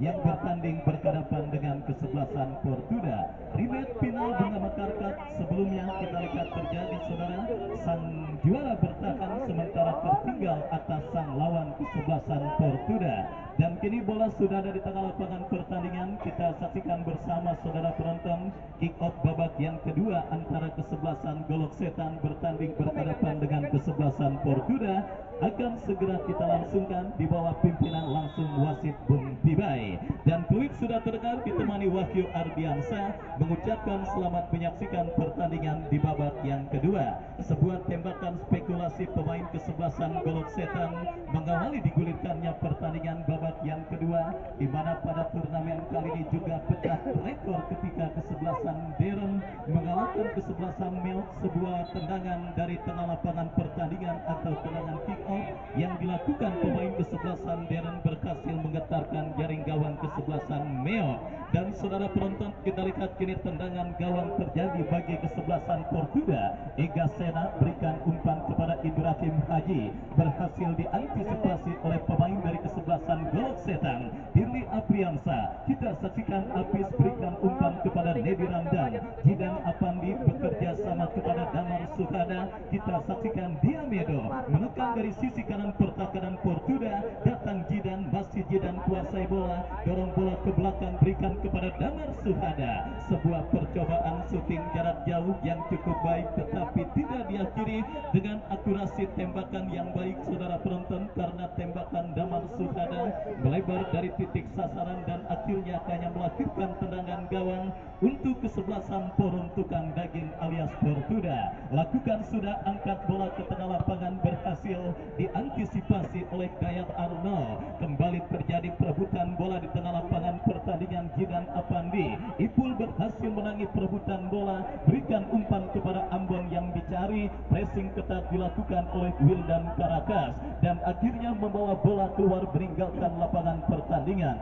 yang bertanding berhadapan dengan kesebelasan Portuda. Rematch final Bunga Mekarkat sebelumnya kita lihat terjadi, saudara. Sang juara bertahan sementara tertinggal atas sang lawan kesebelasan Portuda. Dan kini bola sudah ada di tengah lapangan pertandingan. Kita saksikan bersama saudara penonton kick off babak yang kedua antara kesebelasan Golok Setan bertanding berhadapan dengan kesebelasan Portuda. Akan segera kita langsungkan di bawah pimpinan langsung wasit Bung Tibai. Dan fluid sudah terdengar ditemani Wahyu Ardiansa mengucapkan selamat menyaksikan pertandingan di babak yang kedua. Sebuah tembakan spekulasi pemain kesebelasan Golok Setan mengawali digulirkannya pertandingan babak yang kedua, di mana pada turnamen kali ini juga pecah rekor ketika kesebelasan Deren mengalahkan kesebelasan Mel. Sebuah tendangan dari tengah lapangan pertandingan atau tendangan kick off yang dilakukan pemain kesebelasan Deren berhasil menggetarkan jaring gawang kesebelasan Meo. Dan saudara penonton, kita lihat kini tendangan gawang terjadi bagi kesebelasan Portuda. Ega Sena berikan umpan kepada Ibrahim Haji, berhasil diantisipasi oleh pemain dari kesebelasan Golok Setan Firly Apriansa. Kita saksikan Apis berikan umpan kepada Nedi Ramdan. Jidan Apandi bekerja sama kepada Damar Sukada. Kita saksikan Diamedo menekan dari sisi kanan pertahanan Portuda. Datang Jidan, masih Jidan kuasai bola, dorong bola ke belakang, berikan kepada Damar Suhada. Sebuah percobaan syuting jarak jauh yang cukup baik, tetapi tidak diakhiri dengan akurasi tembakan yang baik, saudara penonton, karena tembakan Damar Suhada melebar dari titik sasaran dan akhirnya hanya melahirkan tendangan gawang untuk kesebelasan Porong Tukang Daging alias Portuda. Lakukan sudah angkat bola ke tengah lapangan, berhasil diantisipasi oleh Gayat Arnold. Kembali terjadi perebutan bola di tengah lapangan pertandingan. Jidan Apandi, Ipul berhasil menangi perebutan bola, berikan umpan kepada Ambon yang dicari. Pressing ketat dilakukan oleh Wildan Karakas dan akhirnya membawa bola keluar meninggalkan lapangan pertandingan.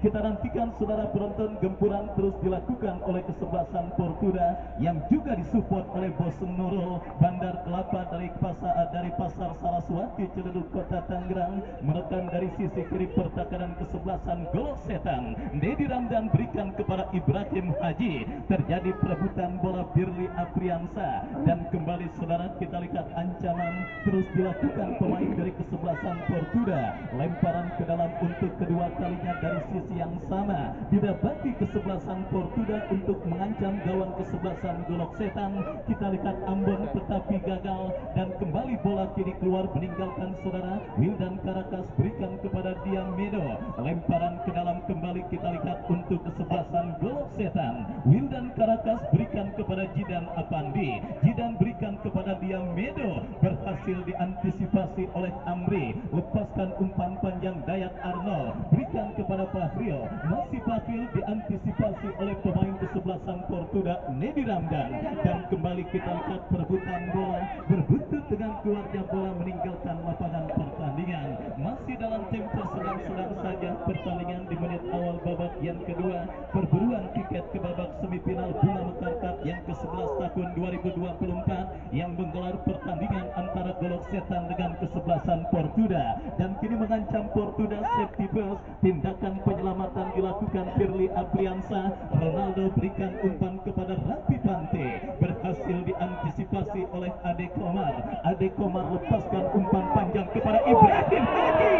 Kita nantikan saudara penonton, gempuran terus dilakukan oleh kesebelasan Portuda yang juga disupport oleh Boseng Nurul Bandar Kelapa dari Pasar Saraswati Ciledug Kota Tangerang, menekan dari sisi kiri pertahanan kesebelasan Golok Setan. Nedi Ramdan berikan kepada Ibrahim Haji, terjadi perebutan bola Firly Apriansa dan kembali saudara kita lihat ancaman terus dilakukan pemain dari kesebelasan Portuda. Lemparan ke dalam untuk kedua kalinya dari sisi yang sama didapati kesebelasan Portuda untuk mengancam gawang kesebelasan Golok Setan. Kita lihat Ambon tetapi gagal dan kembali bola kiri keluar meninggalkan saudara. Wildan Karakas berikan kepada Diamedo, lemparan ke dalam kembali kita lihat untuk kesebelasan Golok Setan. Wildan Karakas berikan kepada Jidan Apandi, Jidan berikan kepada Diamedo, berhasil diantisipasi oleh Amri, lepaskan umpan panjang Dayat Arnold, berikan kepada Fahri. Masih Fahil diantisipasi oleh pemain kesebelasan Portuda Nedi Ramdan dan kembali kita lihat perebutan bola berbuntut dengan keluarnya bola meninggalkan lapangan pertandingan. Masih dalam tempo sedang-sedang saja pertandingan di menit awal babak yang kedua. Perburuan tiket ke babak semifinal Bunga Mekarkat yang ke-11 tahun 2024 yang menggelar pertandingan antara Golok Setan dengan kesebelasan Portuda, dan kini mengancam Portuda safety first. Tindakan penyelamatan dilakukan Firly Apriansa. Ronaldo berikan umpan kepada Rapi Pante, berhasil diantisipasi oleh Ade Komar. Ade Komar lepaskan umpan panjang kepada Ibrahim Haji.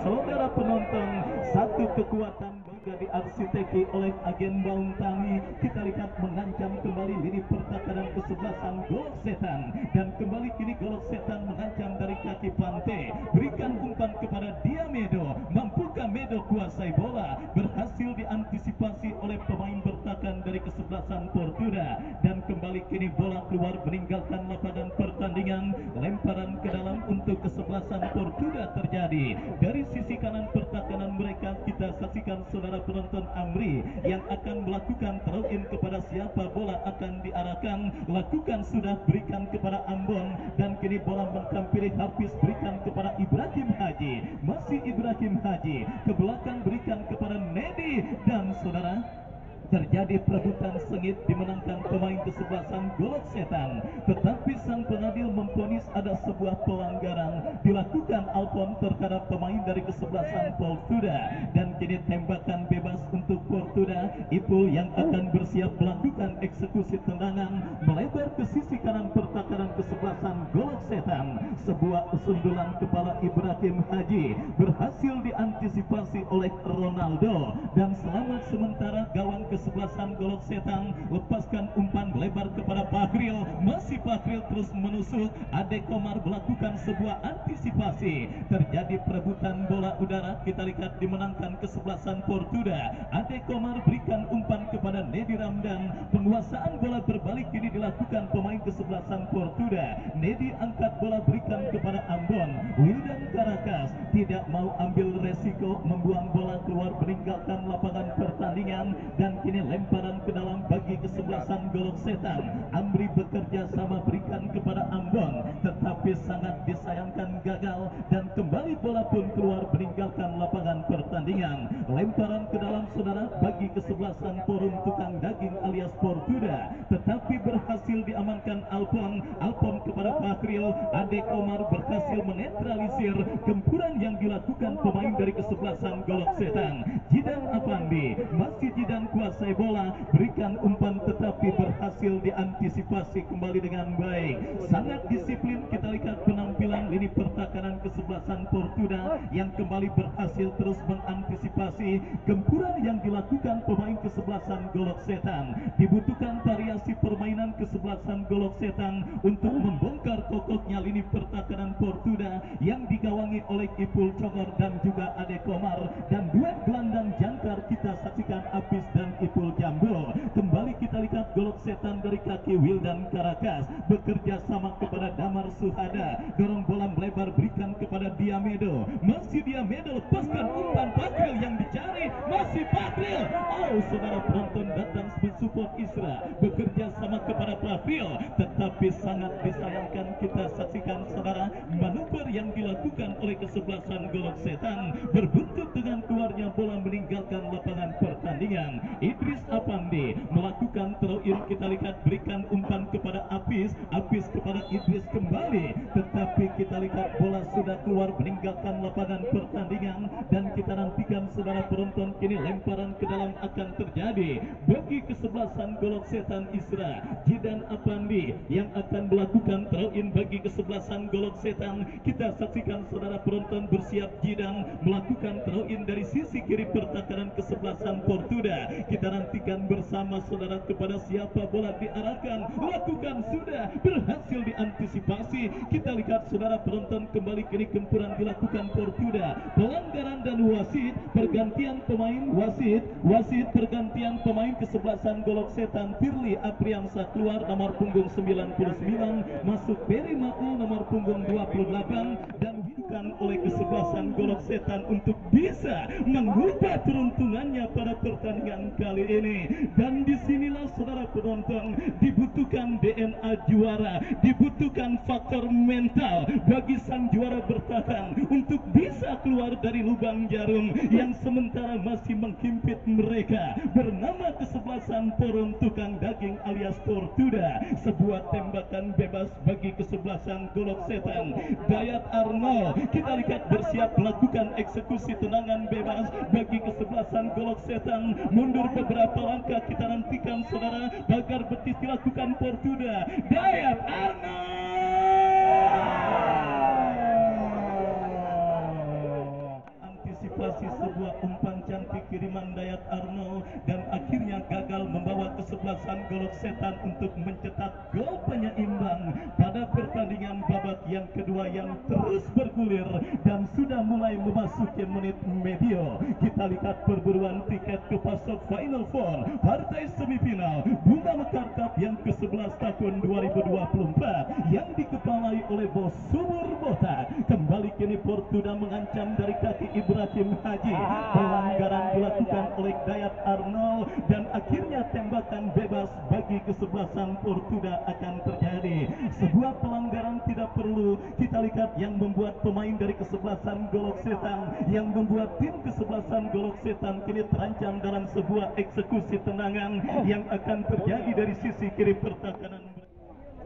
Saudara penonton, satu kekuatan juga diarsiteki oleh agen Bauntangi. Kita lihat mengancam kembali lini pertahanan kesebelasan Golok Setan dan kembali kini Golok Setan mengancam dari kaki Pante. Berikan umpan kepada Diamedo, mampukah Medo kuasai bola, berhasil diantisipasi oleh pemain bertahan dari kesebelasan Portuda dan kembali kini bola keluar meninggalkan lapangan pertandingan. Lemparan ke dalam untuk kesebelasan Portuda terjadi dari sisi kanan pertahanan mereka. Kita saksikan saudara penonton Amri yang akan melakukan throw in kepada siapa bola akan diarahkan. Lakukan sudah, berikan kepada Ambon dan kini bola menghampiri Hafiz, berikan kepada Ibrahim Haji. Masih Ibrahim Haji ke belakang, berikan kepada Nedi dan saudara terjadi perebutan sengit dimenangkan pemain kesebelasan Golok Setan, tetapi sang pengadil memvonis ada sebuah pelanggaran dilakukan Alpon terhadap pemain dari kesebelasan Portuda, dan kini tembakan bebas untuk Portuda. Ipul yang akan bersiap melakukan eksekusi tendangan melebar ke sisi kanan pertahanan kesebelasan Golok Setan. Sebuah sundulan kepala Ibrahim Haji berhasil diantisipasi oleh Ronaldo, dan selamat sementara gawang kesebelasan Golok Setan. Lepaskan umpan lebar kepada Fahril, masih Fahril terus menusuk. Ade Komar melakukan sebuah antisipasi, terjadi perebutan bola udara. Kita lihat dimenangkan kesebelasan Portuda. Ade Komar berikan umpan kepada Nedi Ramdan, penguasaan bola berbalik ini dilakukan pemain kesebelasan Portuda. Nedi angkat bola berikan kepada Ambon. Wildan Karakas tidak mau ambil resiko membuang bola keluar meninggalkan lapangan pertandingan, dan kini lemparan ke dalam bagi kesebelasan Golok Setan. Amri bekerja sama berikan kepada Ambon, tetapi sangat disayangkan gagal, dan kembali bola pun keluar meninggalkan lapangan pertandingan. Lemparan ke dalam saudara bagi kesebelasan Forum Tukang Daging alias Portuda, tetapi berhasil diamankan Alpon. Alpon kepada Fahril. Ade Komar berhasil menetralisir gempuran yang dilakukan pemain dari kesebelasan Golok Setan. Jidan Afandi, masih Jidan kuasai bola, berikan umpan tetapi berhasil diantisipasi kembali dengan baik. Sangat disiplin kita lihat penampilan lini pertahanan kesebelasan Portuda yang kembali berhasil terus mengantisipasi gempuran yang dilakukan pemain kesebelasan Golok Setan. Dibutuhkan variasi permainan kesebelasan Golok Setan untuk membongkar kokoknya lini pertahanan Portuda yang digawangi oleh Ipul Congor dan juga Ade Komar, dan duet gelandang jangkar kita saksikan Apis dan Ipul Jambul. Kembali kita lihat Golok Setan dari kaki Wildan Karakas bekerja sama kepada Damar Suhada, dorong bola melebar berikan kepada Diamedo, masih Diamedo lepaskan umpan Fahril yang dicari, masih Fahril. Oh, saudara penonton datang mensupport Isra, bekerja sama kepada Fahril, tetapi sangat disayangkan kita saksikan saudara manuver yang dilakukan oleh kesebelasan Golok Setan berbuntut dengan keluarnya bola meninggalkan lapangan pertandingan. Idris Apandi melakukan throw in, kita lihat berikan umpan kepada Apis, Apis kepada Idris kembali, tetapi kita lihat bola sudah keluar meninggalkan lapangan pertandingan, dan kita nantikan saudara penonton kini lemparan ke dalam akan terjadi bagi kesebelasan Golok Setan Isra. Jidan Apandi yang akan melakukan throw in bagi kesebelasan Golok Setan. Kita saksikan saudara penonton bersiap Jidan melakukan throw in dari sisi kiri pertahanan kesebelasan Portuda. Kita nantikan bersama saudara kepada siapa bola diarahkan, lakukan sudah berhasil diantisipasi. Kita lihat saudara penonton kembali kini gempuran dilakukan Portuda, pelanggaran dan wasit, pergantian pemain, wasit pergantian pemain kesebelasan Golok Setan. Firly Apriansa keluar nomor punggung 99, masuk Peri Maul nomor punggung 28, dan bukan oleh kesebelasan Golok Setan untuk bisa mengubah peruntungannya pada pertandingan kali ini. Dan disinilah saudara penonton dibutuhkan DNA juara, dibutuhkan faktor mental bagi sang juara bertahan untuk bisa keluar dari lubang jarum yang sementara masih menghimpit mereka bernama kesebelasan Forum Tukang Daging alias Portuda. Sebuah tembakan bebas bagi kesebelasan Golok Setan. Dayat Arnold kita lihat bersiap melakukan eksekusi tendangan bebas bagi kesebelasan Golok Setan. Mundur beberapa langkah, kita nantikan saudara bagar betis dilakukan Portuda. Dayat Arnold, antisipasi sebuah umpan cantik kiriman Dayat Arnold, dan akhirnya gagal membawa kesebelasan Golok Setan untuk mencetak gol penyeimbang pada pertandingan babak yang kedua yang terus bergulir dan sudah mulai memasuki menit medio. Kita lihat perburuan tiket ke fase Final Four partai semifinal Bunga Mekar Cup yang ke-11 tahun 2024 yang dikepalai oleh Bos Sumur Bota. Kembali kini Portuda mengancam dari kaki Ibrahim Ibrahim Haji. Pelanggaran dilakukan oleh Dayat Arnold dan akhirnya tembakan bebas bagi kesebelasan Portuda akan terjadi. Sebuah pelanggaran tidak perlu kita lihat yang membuat pemain dari kesebelasan Golok Setan, yang membuat tim kesebelasan Golok Setan kini terancam dalam sebuah eksekusi tendangan yang akan terjadi dari sisi kiri pertahanan.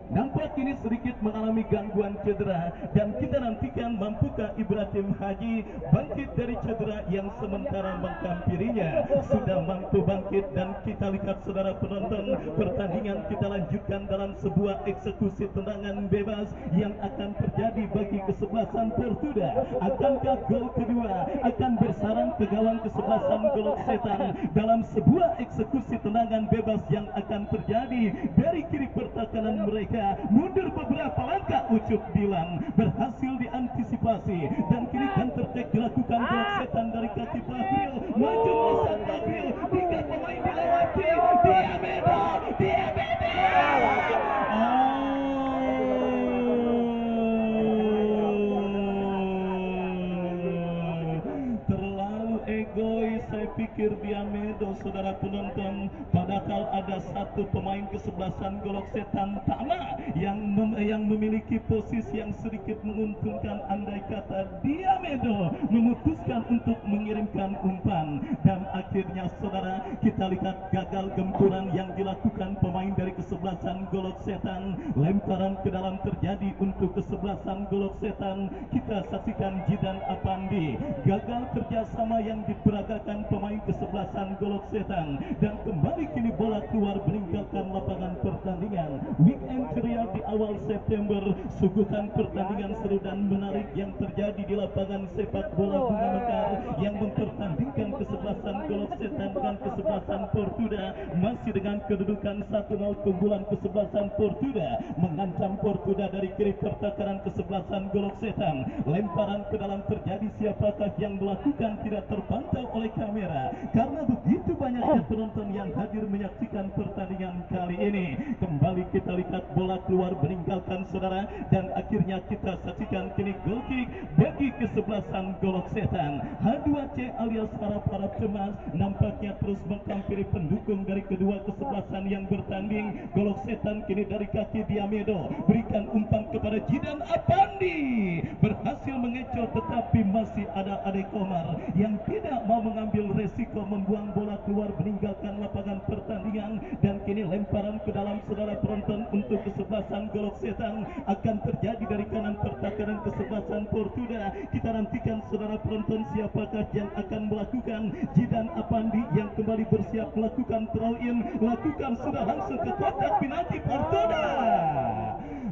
Nampak ini sedikit mengalami gangguan cedera dan kita nantikan mampukah Ibrahim Haji bangkit dari cedera yang sementara menghampirinya. Sudah mampu bangkit dan kita lihat saudara penonton, pertandingan kita lanjutkan dalam sebuah eksekusi tendangan bebas yang akan terjadi bagi kesebelasan Portuda. Akankah gol kedua akan bersarang ke gawang kesebelasan Golok Setan dalam sebuah eksekusi tendangan bebas yang akan terjadi dari kiri pertahanan mereka. Mundur beberapa langkah, Ucup Dilan berhasil diantisipasi dan kini counter attack dilakukan Golok Setan dari kaki Bahril. Maju melesat Bahril, 3 pemain dilewati, dia beda. Terlalu egois saya pikir Diamedo, saudara penonton, padahal ada satu pemain kesebelasan Golok Setan Tama yang memiliki posisi yang sedikit menguntungkan. Andai kata Diamedo memutuskan untuk mengirimkan umpan dan akhirnya saudara kita lihat gagal gempuran yang dilakukan pemain dari kesebelasan Golok Setan. Lemparan ke dalam terjadi untuk kesebelasan Golok Setan. Kita saksikan Jidan Apandi, gagal kerjasama yang diperagakan pemain kesebelasan Golok Setan dan kembali kini bola keluar meninggalkan lapangan pertandingan. Weekend ceria di awal September, suguhan pertandingan seru dan menarik yang terjadi di lapangan sepak bola Bunga Mekar yang mempertandingkan kesebelasan Golok Setan dan kesebelasan Portuda. Masih dengan kedudukan 1-0 keunggulan kesebelasan Portuda, mengancam Portuda dari kiri pertahanan kesebelasan Golok Setan. Lemparan ke dalam terjadi, siapakah yang melakukan tidak terpantau oleh kamera karena begitu banyaknya penonton yang hadir menyaksikan pertandingan kali ini. Kembali kita lihat bola keluar meninggalkan saudara dan akhirnya kita saksikan kini goal kick bagi kesebelasan Golok Setan. H2C alias harap-harap cemas nampaknya terus menghampiri pendukung dari kedua kesebelasan yang bertanding. Golok Setan kini dari kaki Diamedo berikan umpan kepada Jidan Apandi, berhasil mengecoh tetapi masih ada Ade Komar yang tidak mau mengambil resiko membuang bola keluar meninggalkan lapangan pertandingan dan kini lemparan ke dalam saudara penonton untuk kesebelasan Golok Setan akan terjadi dari kanan pertahanan kesebelasan Portuda. Kita nantikan saudara penonton siapakah yang akan melakukan. Jidan Apandi yang kembali bersiap melakukan throw in, lakukan sudah langsung ke kotak penalti Portuda.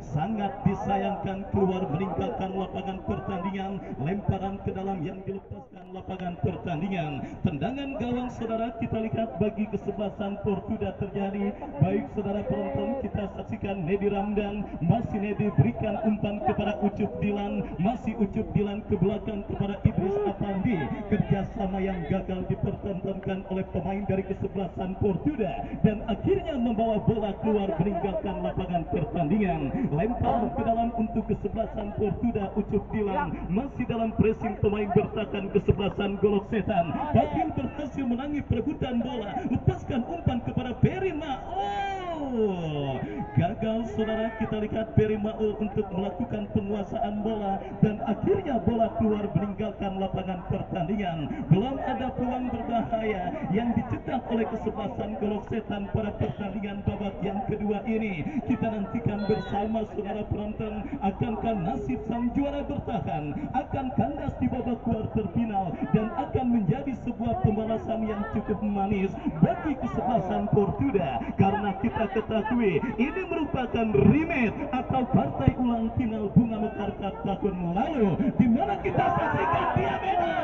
Sangat disayangkan keluar meninggalkan lapangan pertandingan. Lemparan ke dalam yang dilepaskan lapangan pertandingan. Tendangan gawang saudara kita lihat bagi kesebelasan Portuda terjadi. Baik saudara penonton, kita saksikan Nedi Ramdan, masih Nedi berikan umpan kepada Ucup Dilan, masih Ucup Dilan ke belakang kepada Idris Apandi. Kerjasama yang gagal dipertontonkan oleh pemain dari kesebelasan Portuda dan akhirnya membawa bola keluar meninggalkan lapangan pertandingan. Lempar ke dalam untuk kesebelasan Portuda. Ucup Dilan masih dalam pressing pemain bertahan kesebelasan Golok Setan. Bakhil berhasil menangis perebutan bola, lepaskan umpan kepada Peri Maul. Gagal saudara kita lihat Peri Maul untuk melakukan penguasaan bola dan akhirnya bola keluar meninggalkan lapangan pertandingan. Belum ada peluang berbahaya yang dicetak oleh kesebelasan Golok Setan pada pertandingan babak yang kedua ini. Kita nantikan bersama saudara penonton, akankah nasib sang juara bertahan akan kandas di babak kuarter final dan akan menjadi sebuah pembalasan yang cukup manis bagi kesebelasan Portuda karena kita ketahui ini merupakan rematch atau partai ulang final Bunga Mekar Cup tahun lalu di mana kita saksikan Diamedo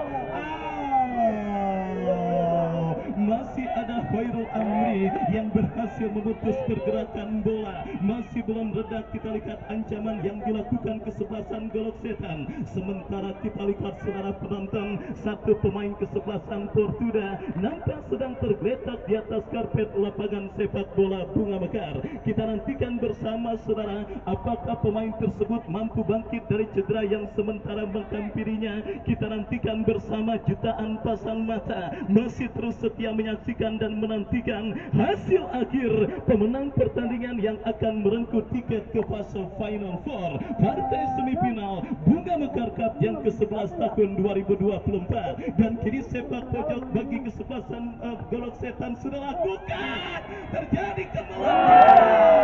masih ada Khairul Amri yang berhasil memutus pergerakan bola. Masih belum reda, kita lihat ancaman yang dilakukan kesebelasan Golok Setan. Sementara kita lihat saudara penonton, satu pemain kesebelasan Portuda nampak sedang tergeletak di atas karpet lapangan sepak bola Bunga Mekar. Kita nantikan bersama saudara, apakah pemain tersebut mampu bangkit dari cedera yang sementara menghampirinya. Kita nantikan bersama jutaan pasang mata masih terus setia menyaksikan dan menantikan hasil akhir pemenang pertandingan yang akan merengkuh tiket ke fase Final Four partai semifinal Bunga Mekar Cup yang ke-11 tahun 2024. Dan kini sepak pojok bagi kesebelasan Golok Setan sudah lakukan, terjadi kemenangan.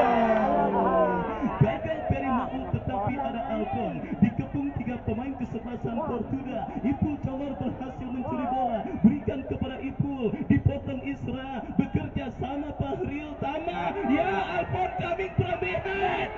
Gagal Peri Maul, tetapi ada Alpon dikepung tiga pemain kesebelasan Portuda. Ipul Comor berhasil mencuri bola, berikan kepada Ipul, dipotong Isra, bekerja sama Fahril Tama. Ya, Alpon coming from behind.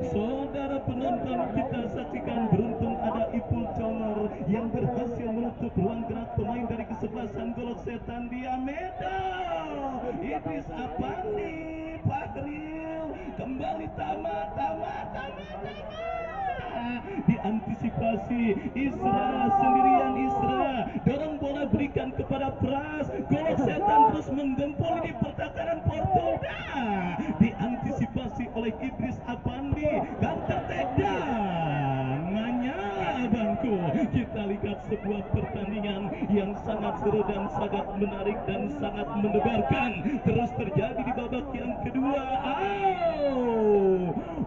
Saudara penonton, kita saksikan beruntung ada Ipul Comor yang berhasil menutup ruang gerak pemain dari kesebelasan Golok Setan. Dia Medan, Idris Apandi, Fahril, kembali Tama. Diantisipasi Isra, sendirian Isra, dorong bola berikan kepada Pras. Golok Setan terus menggempol di pertahanan Portuda. Diantisipasi oleh Idris Apandi dan tertekan. Menyala bangku. Kita lihat sebuah pertandingan yang sangat seru dan sangat menarik dan sangat mendebarkan. Terus terjadi di babak yang kedua.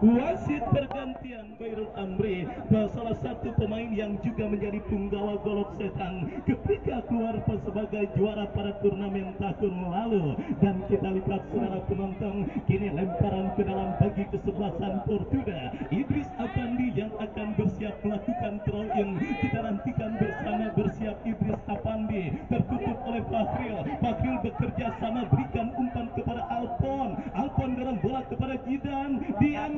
Wasit pergantian Khairul Amri, salah satu pemain yang juga menjadi punggawa Golok Setan ketika keluar sebagai juara pada turnamen tahun lalu. Dan kita lihat saudara penonton, kini lemparan ke dalam bagi kesebelasan Portuda. Idris Apandi yang akan bersiap melakukan throw in. Kita nantikan bersama, bersiap Idris Apandi, tertutup oleh Fahril. Fahril bekerja sama, berikan umpan kepada Alpon. Alpon dorong bola kepada Jidan. Dia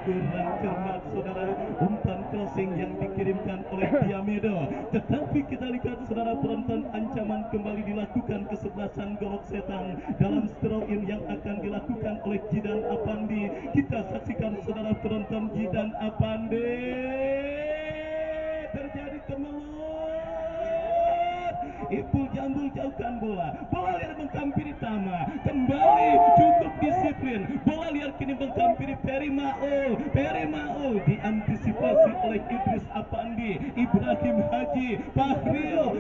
kurang cermat saudara, umpan crossing yang dikirimkan oleh Diamedo. Tetapi kita lihat saudara penonton, ancaman kembali dilakukan kesebelasan Golok Setan dalam throw in yang akan dilakukan oleh Jidan Apandi. Kita saksikan saudara penonton, Jidan Apandi terjadi kemelut. Ipul Jambul jauhkan bola liar menghampiri Tama, kembali cukup disiplin, bola liar kini menghampiri Peri Maul. Diantisipasi oleh Idris Apandi, Ibrahim Haji, Fahril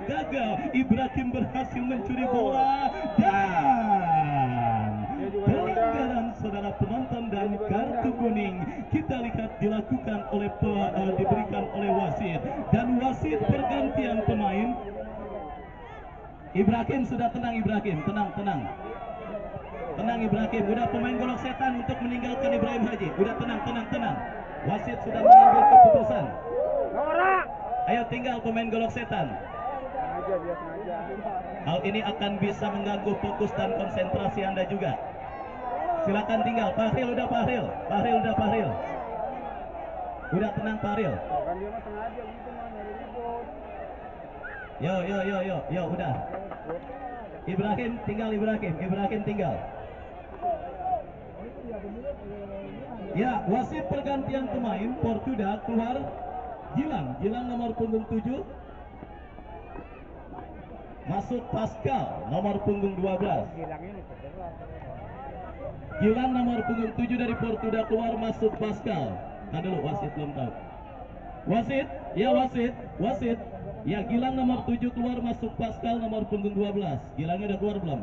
gagal. Ibrahim berhasil mencuri bola dan pelanggaran saudara penonton dan kartu kuning kita lihat dilakukan oleh diberikan oleh wasit. Dan wasit pergantian pemain. Ibrahim sudah tenang, Ibrahim, tenang Ibrahim. Udah pemain Golok Setan untuk meninggalkan Ibrahim Haji. Udah tenang. Wasit sudah mengambil keputusan. Ayo tinggal pemain Golok Setan. Hal ini akan bisa mengganggu fokus dan konsentrasi Anda juga. Silakan tinggal. Fahril udah Fahril. Udah tenang Fahril. Yo, udah. Ibrahim tinggal. Ya, wasit pergantian pemain Portuda keluar Gilang nomor punggung 7. Masuk Pascal nomor punggung 12. Gilang nomor punggung 7 dari Portuda keluar, masuk Pascal. Nah dulu, wasit belum tahu. Wasit. Ya, Gilang nomor 7 keluar, masuk Pascal nomor punggung 12. Gilangnya udah keluar belum?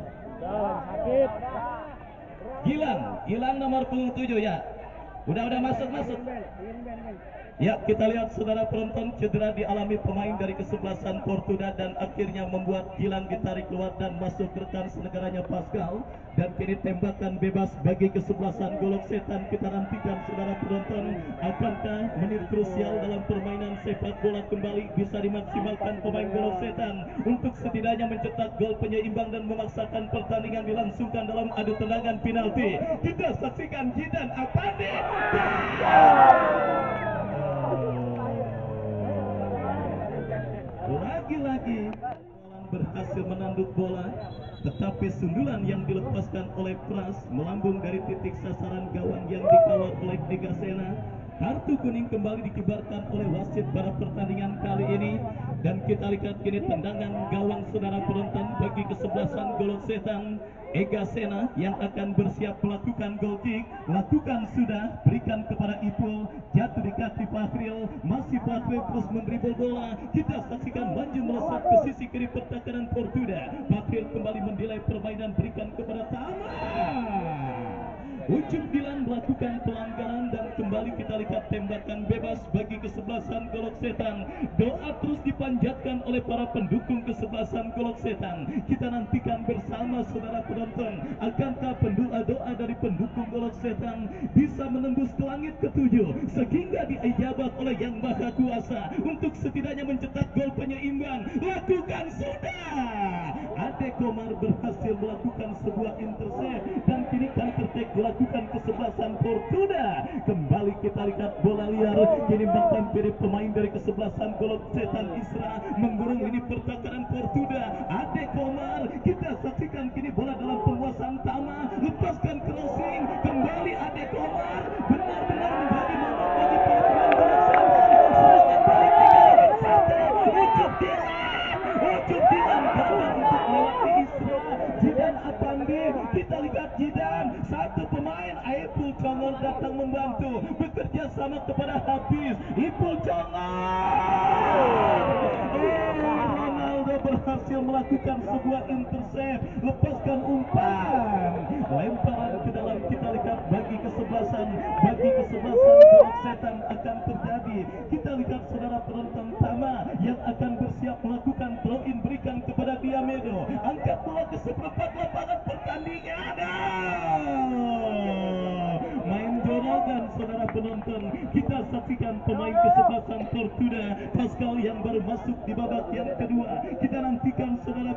Gilang nomor punggung 7 ya. Udah masuk. Ya, kita lihat saudara penonton, cedera dialami pemain dari kesebelasan Portuda dan akhirnya membuat Gilang ditarik keluar dan masuk rekan senegaranya Pascal. dan kini tembakan bebas bagi kesebelasan Golok Setan. Kita nantikan saudara penonton, akankah menit krusial dalam permainan sepak bola kembali bisa dimaksimalkan pemain Golok Setan untuk setidaknya mencetak gol penyeimbang dan memaksakan pertandingan dilangsungkan dalam adu tendangan penalti. Kita saksikan Jidan Apandi. Lagi-lagi berhasil menanduk bola, tetapi sundulan yang dilepaskan oleh Pras melambung dari titik sasaran gawang yang dikawal oleh Egasena. Kartu kuning kembali dikibarkan oleh wasit pada pertandingan kali ini, dan kita lihat kini tendangan gawang saudara penonton bagi kesebelasan Golok Setan. Egasena yang akan bersiap melakukan goal kick, lakukan sudah, berikan kepada Ipul, jatuh di kaki Fahril, masih Fahril terus mendribble bola. Kita saksikan maju melesat ke sisi kiri pertahanan Portuda. Fahril kembali mendelay permainan, berikan kepada Tama. Ucup Dilan melakukan pelanggaran dan kembali kita lihat tembakan bebas bagi kesebelasan Golok Setan. Doa terus dipanjatkan oleh para pendukung kesebelasan Golok Setan. Kita nantikan bersama saudara penonton, akankah doa dari pendukung Golok Setan bisa menembus ke langit ketujuh sehingga diijabat oleh Yang Maha Kuasa untuk setidaknya mencetak gol penyeimbang. Lakukan sudah. Ade Komar berhasil melakukan sebuah intercept dan kini counter attack dilakukan kesebelasan Portuda. Kembali kita lihat bola liar, kini bahkan dari pemain dari kesebelasan Golok Setan Isra menggurung ini pertahanan Portuda. Ade Komar, kita saksikan kini bola dalam penguasaan Tama, lepaskan crossing, kembali Ade Komar, benar-benar menjadi momok bagi para pemain Golok Setan. Serangan balik 3-1, Ucup Dilan gagal untuk melewati Isra. Jidan Apandi, kita lihat Jidan, satu pemain Ipul Congor datang membantu, bekerja sama kepada Hafiz. Ipul Congor, Ronaldo berhasil melakukan sebuah intercept, lepaskan umpan, lemparan ke dalam. Kita lihat bagi kesebelasan Golok Setan akan terjadi. Kita lihat saudara penonton Tama yang akan bersiap melakukan throw in, berikan kepada Diamedo, angkat bola ke seperempat lapangan pertandingan. Main jorokan saudara penonton, kita saksikan pemain kesebelasan Portuda Pascal yang baru masuk di babak yang kedua. Kita nantikan saudara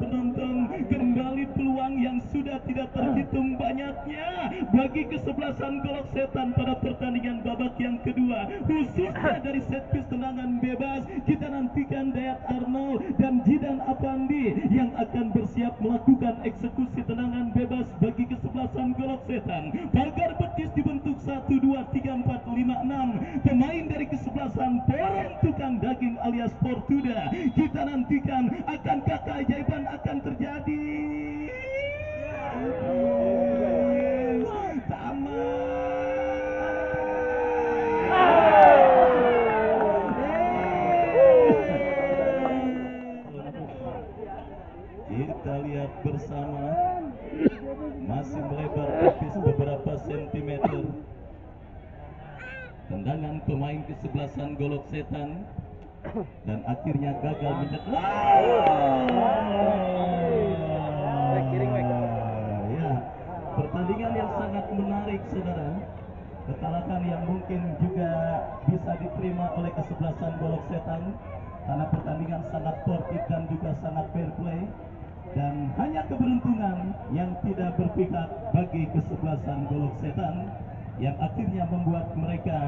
penonton, kembali peluang yang sudah tidak terhitung banyaknya bagi kesebelasan Golok Setan pada pertandingan babak yang kedua, khususnya dari set piece tendangan bebas. Kita nantikan Dayat Arnold dan Jidan Apandi yang akan bersiap melakukan eksekusi tendangan bebas bagi kesebelasan Golok Setan. Pagar betis dibentuk 1, 2, 3, 4, 5, 6 pemain dari kesebelasan Porong Tukang Daging alias Portuda. Kita nantikan, akankah keajaiban akan terjadi? Kita lihat bersama, masih melebar tipis beberapa sentimeter. Tendangan pemain kesebelasan Golok Setan dan akhirnya gagal mencetak. Ya, pertandingan yang sangat menarik saudara. Kekalahan yang mungkin juga bisa diterima oleh kesebelasan Golok Setan karena pertandingan sangat sportif dan juga sangat fair play, dan hanya keberuntungan yang tidak berpihak bagi kesebelasan Golok Setan yang akhirnya membuat mereka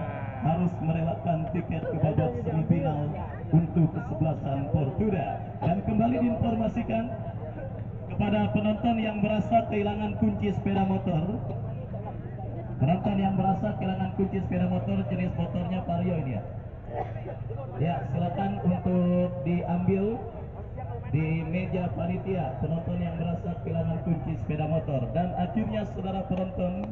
harus merelakan tiket ke babak semifinal untuk kesebelasan Portuda. Dan kembali diinformasikan kepada penonton yang merasa kehilangan kunci sepeda motor, penonton yang merasa kehilangan kunci sepeda motor, jenis motornya Vario ini ya. Ya, silakan untuk diambil di meja panitia penonton yang merasa kehilangan kunci sepeda motor. Dan akhirnya saudara penonton,